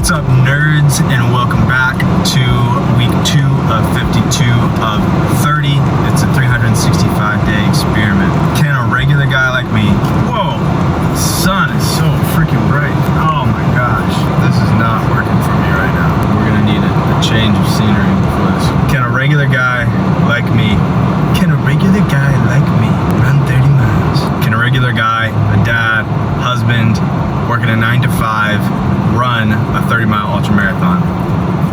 What's up, nerds, and welcome back to week 2 of 52 of 30. It's a 365-day experiment. Can a regular guy like me, whoa, the sun is so freaking bright. Oh my gosh, this is not working for me right now. We're gonna need a change of scenery before this. Can a regular guy like me run 30 miles? Can a regular guy, a dad, husband, working a 9 to 5, run a 30-mile ultra marathon?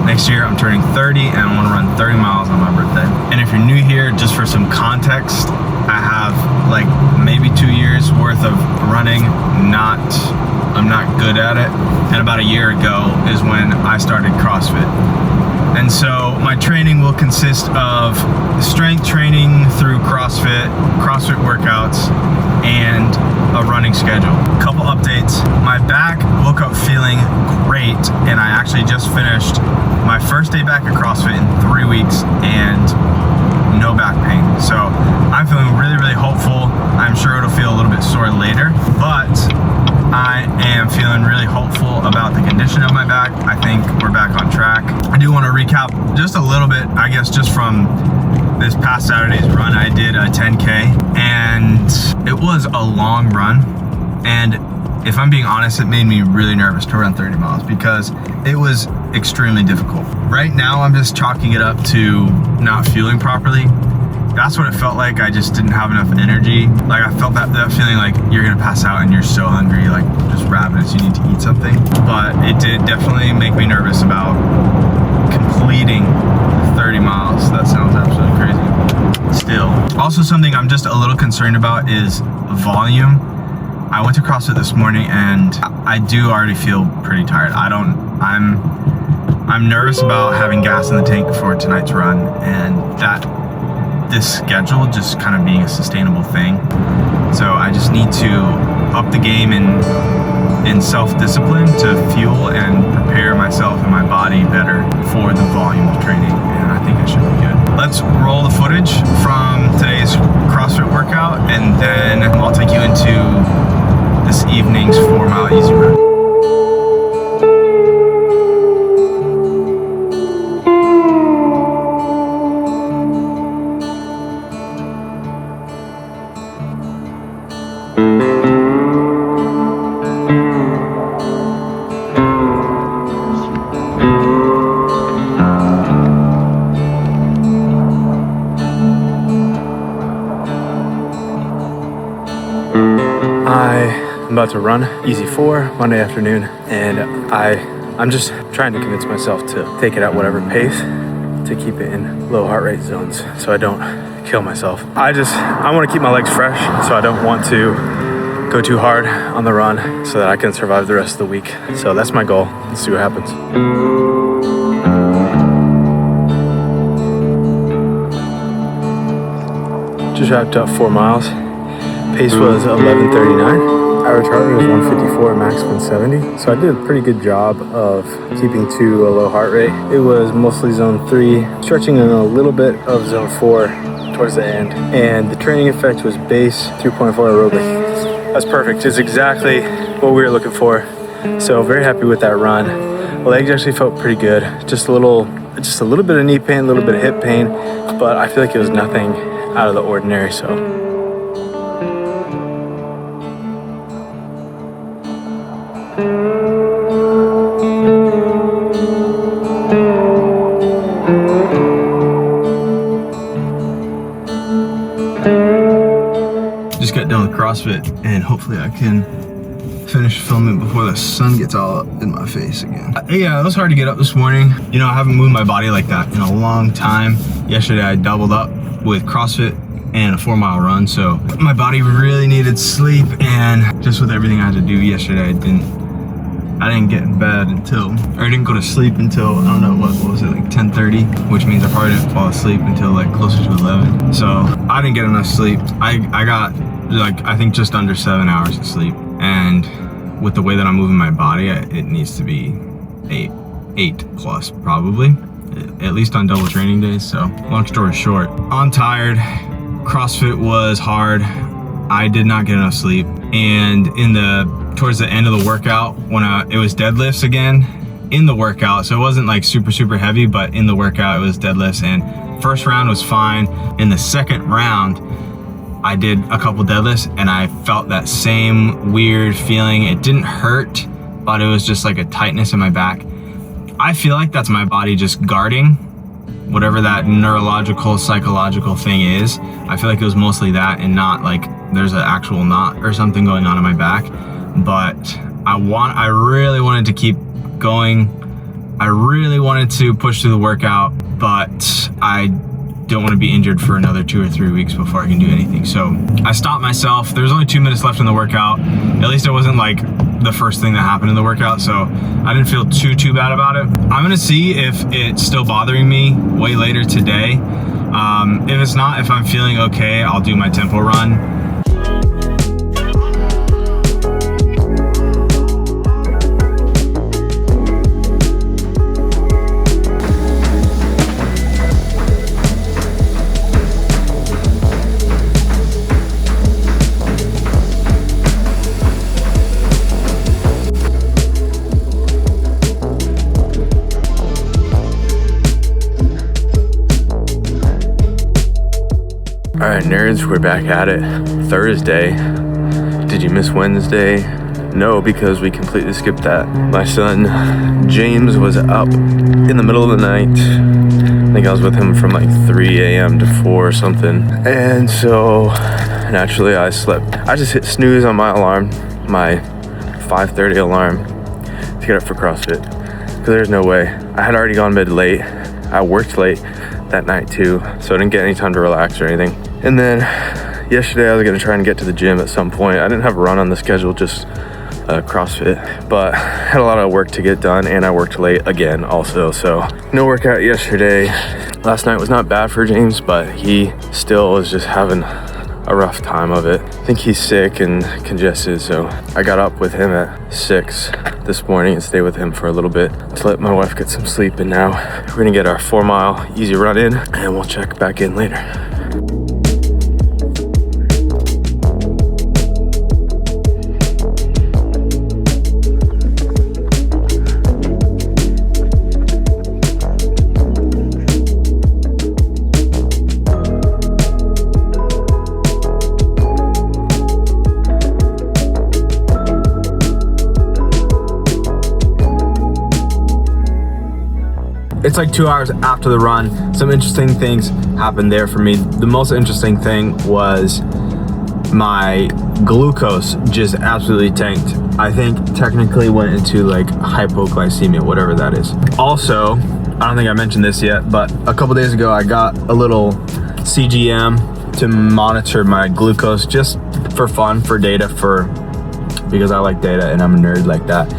Next year I'm turning 30 and I want to run 30 miles on my birthday. And if you're new here, just for some context, I have like maybe 2 years worth of running. I'm not good at it. And about a year ago is when I started CrossFit. And so my training will consist of strength training through CrossFit workouts, and a running schedule. Couple updates. My back woke up feeling great, and I actually just finished my first day back at CrossFit in 3 weeks and no back pain. So I'm feeling really, really hopeful. I'm sure it'll feel a little bit sore later, but I am feeling really hopeful about the condition of my back. I think we're back on track. I do want to recap just a little bit, I guess, just from this past Saturday's run. I did a 10K and it was a long run. And if I'm being honest, it made me really nervous to run 30 miles because it was extremely difficult. Right now, I'm just chalking it up to not fueling properly. That's what it felt like. I just didn't have enough energy. Like I felt that feeling like you're gonna pass out and you're so hungry, like just ravenous, you need to eat something. But it did definitely make me nervous about completing 30 miles. That sounds absolutely crazy. Still. Also, something I'm just a little concerned about is volume. I went to CrossFit this morning and I do already feel pretty tired. I'm nervous about having gas in the tank for tonight's run, and this schedule just kind of being a sustainable thing. So I just need to up the game in self-discipline to fuel and prepare myself and my body better for the volume of training, and I think I should be good. Let's roll the footage from today's CrossFit workout, and then I'll take you into this evening's 4-mile easy run. I'm about to run Easy 4 Monday afternoon, and I'm just trying to convince myself to take it at whatever pace to keep it in low heart rate zones so I don't kill myself. I want to keep my legs fresh, so I don't want to go too hard on the run so that I can survive the rest of the week. So that's my goal. Let's see what happens. Just wrapped up 4 miles. Pace was 11:39. Average heart rate was 154, max 170. So I did a pretty good job of keeping to a low heart rate. It was mostly zone 3, stretching in a little bit of zone 4 towards the end. And the training effect was base 3.4 aerobic. That's perfect. It's exactly what we were looking for. So very happy with that run. Legs actually felt pretty good. Just a little bit of knee pain, a little bit of hip pain, but I feel like it was nothing out of the ordinary. So. Just got done with CrossFit, and hopefully I can finish filming before the sun gets all up in my face again. Yeah, it was hard to get up this morning. You know, I haven't moved my body like that in a long time. Yesterday I doubled up with CrossFit and a 4-mile run, so my body really needed sleep, and just with everything I had to do yesterday, I didn't get in bed I didn't go to sleep until, I don't know, what was it, like 10:30, which means I probably didn't fall asleep until like closer to 11. So I didn't get enough sleep. I got like, I think just under 7 hours of sleep. And with the way that I'm moving my body, it needs to be 8 plus probably, at least on double training days. So long story short, I'm tired. CrossFit was hard. I did not get enough sleep, and towards the end of the workout, when it was deadlifts again, in the workout. So it wasn't like super heavy, but in the workout it was deadlifts. And first round was fine. In the second round, I did a couple deadlifts and I felt that same weird feeling. It didn't hurt, but it was just like a tightness in my back. I feel like that's my body just guarding whatever that neurological, psychological thing is. I feel like it was mostly that and not like there's an actual knot or something going on in my back. But I really wanted to keep going. I really wanted to push through the workout, but I don't want to be injured for another 2 or 3 weeks before I can do anything. So I stopped myself. There was only 2 minutes left in the workout. At least it wasn't like the first thing that happened in the workout, so I didn't feel too bad about it. I'm gonna see if it's still bothering me way later today. If it's not, if I'm feeling okay, I'll do my tempo run. All right, nerds, we're back at it. Thursday. Did you miss Wednesday? No, because we completely skipped that. My son, James, was up in the middle of the night. I think I was with him from like 3 a.m. to 4 or something. And so, naturally, I slept. I just hit snooze on my alarm, my 5:30 alarm to get up for CrossFit. Because there's no way. I had already gone to bed late. I worked late that night too, so I didn't get any time to relax or anything. And then yesterday I was gonna try and get to the gym at some point. I didn't have a run on the schedule, just CrossFit, but had a lot of work to get done and I worked late again also, so no workout yesterday. Last night was not bad for James, but he still was just having a rough time of it. I think he's sick and congested, so I got up with him at 6 this morning and stayed with him for a little bit to let my wife get some sleep. And now we're gonna get our 4-mile easy run in and we'll check back in later. It's like 2 hours after the run. Some interesting things happened there for me. The most interesting thing was my glucose just absolutely tanked. I think technically went into like hypoglycemia, whatever that is. Also, I don't think I mentioned this yet, but a couple days ago I got a little CGM to monitor my glucose just for fun, for data, because I like data and I'm a nerd like that.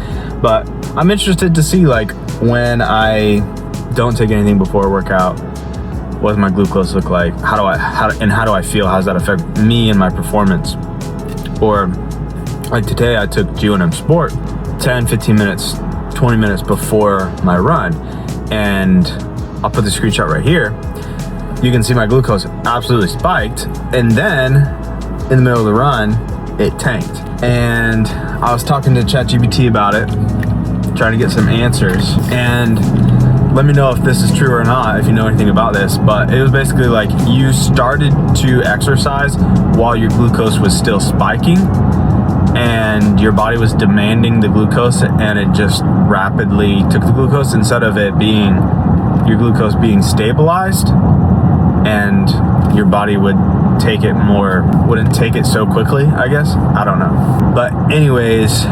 But I'm interested to see like when I don't take anything before a workout, what does my glucose look like? How do I feel? How does that affect me and my performance? Or like today I took G1M Sport 10, 15 minutes, 20 minutes before my run. And I'll put the screenshot right here. You can see my glucose absolutely spiked. And then in the middle of the run, it tanked. And I was talking to ChatGPT about it, trying to get some answers. And let me know if this is true or not, if you know anything about this, but it was basically like you started to exercise while your glucose was still spiking and your body was demanding the glucose and it just rapidly took the glucose instead of it being, your glucose being stabilized, and your body wouldn't take it so quickly, I guess. I don't know. But anyways,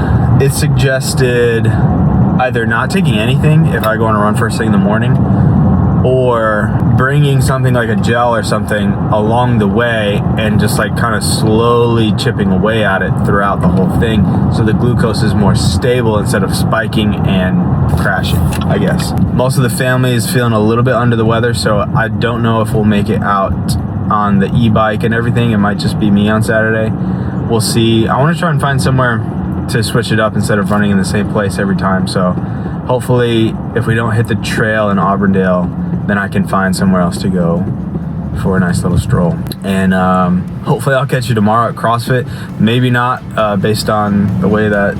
it suggested either not taking anything if I go on a run first thing in the morning, or bringing something like a gel or something along the way and just like kind of slowly chipping away at it throughout the whole thing so the glucose is more stable instead of spiking and crashing, I guess. Most of the family is feeling a little bit under the weather, so I don't know if we'll make it out on the e-bike and everything. It might just be me on Saturday. We'll see. I want to try and find somewhere to switch it up instead of running in the same place every time. So hopefully if we don't hit the trail in Auburndale, then I can find somewhere else to go for a nice little stroll. And hopefully I'll catch you tomorrow at CrossFit. Maybe not, based on the way that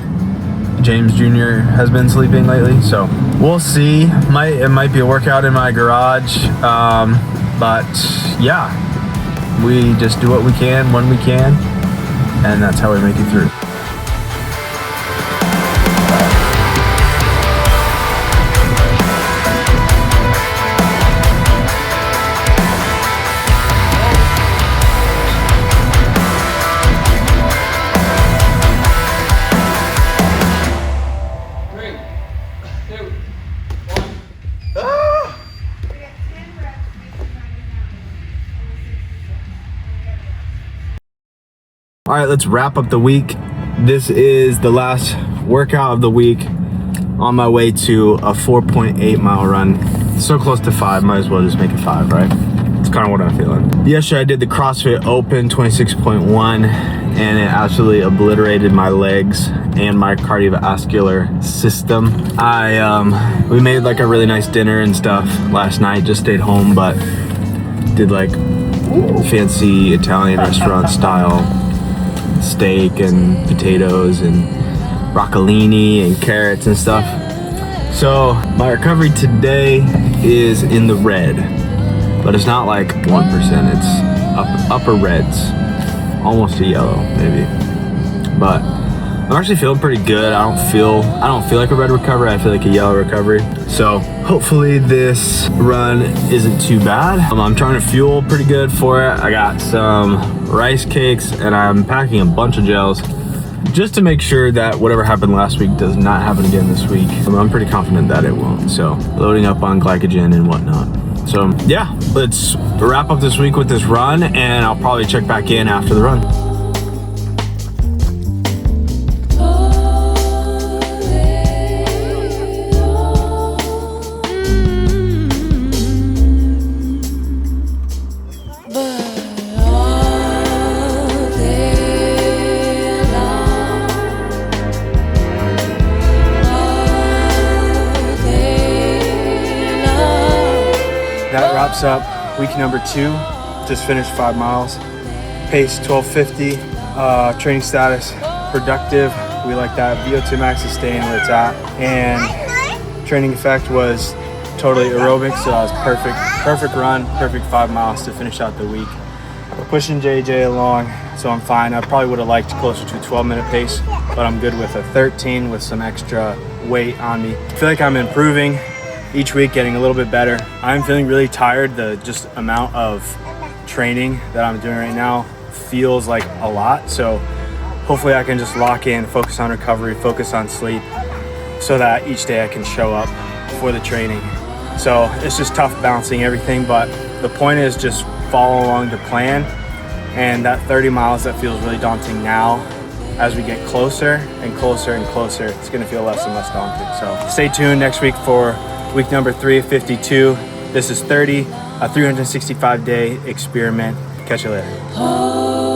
James Jr. has been sleeping lately, so we'll see. It might be a workout in my garage, but yeah, we just do what we can when we can, and that's how we make it through. All right, let's wrap up the week. This is the last workout of the week on my way to a 4.8 mile run. So close to 5, might as well just make it 5, right? It's kind of what I'm feeling. Yesterday I did the CrossFit Open 26.1 and it absolutely obliterated my legs and my cardiovascular system. We made like a really nice dinner and stuff last night, just stayed home, but did like fancy Italian restaurant style steak and potatoes and broccolini and carrots and stuff. So my recovery today is in the red, but it's not like 1%, it's upper reds, almost a yellow maybe. But I'm actually feeling pretty good. I don't feel like a red recovery, I feel like a yellow recovery. So hopefully this run isn't too bad. I'm trying to fuel pretty good for it. I got some rice cakes and I'm packing a bunch of gels just to make sure that whatever happened last week does not happen again this week. I'm pretty confident that it won't. So loading up on glycogen and whatnot. So yeah, let's wrap up this week with this run and I'll probably check back in after the run. That wraps up week number 2. Just finished 5 miles. Pace 1250. Training status productive. We like that. VO2 max is staying where it's at. And training effect was totally aerobic, so that was perfect. Perfect run, perfect 5 miles to finish out the week. Pushing JJ along, so I'm fine. I probably would have liked closer to a 12-minute pace, but I'm good with a 13 with some extra weight on me. I feel like I'm improving each week, getting a little bit better. I'm feeling really tired. The just amount of training that I'm doing right now feels like a lot. So hopefully I can just lock in, focus on recovery, focus on sleep, so that each day I can show up for the training. So it's just tough balancing everything, but the point is just follow along the plan. And that 30 miles that feels really daunting now, as we get closer and closer and closer, it's gonna feel less and less daunting. So stay tuned next week for week number 3 of 52. This is 30, a 365-day experiment. Catch you later.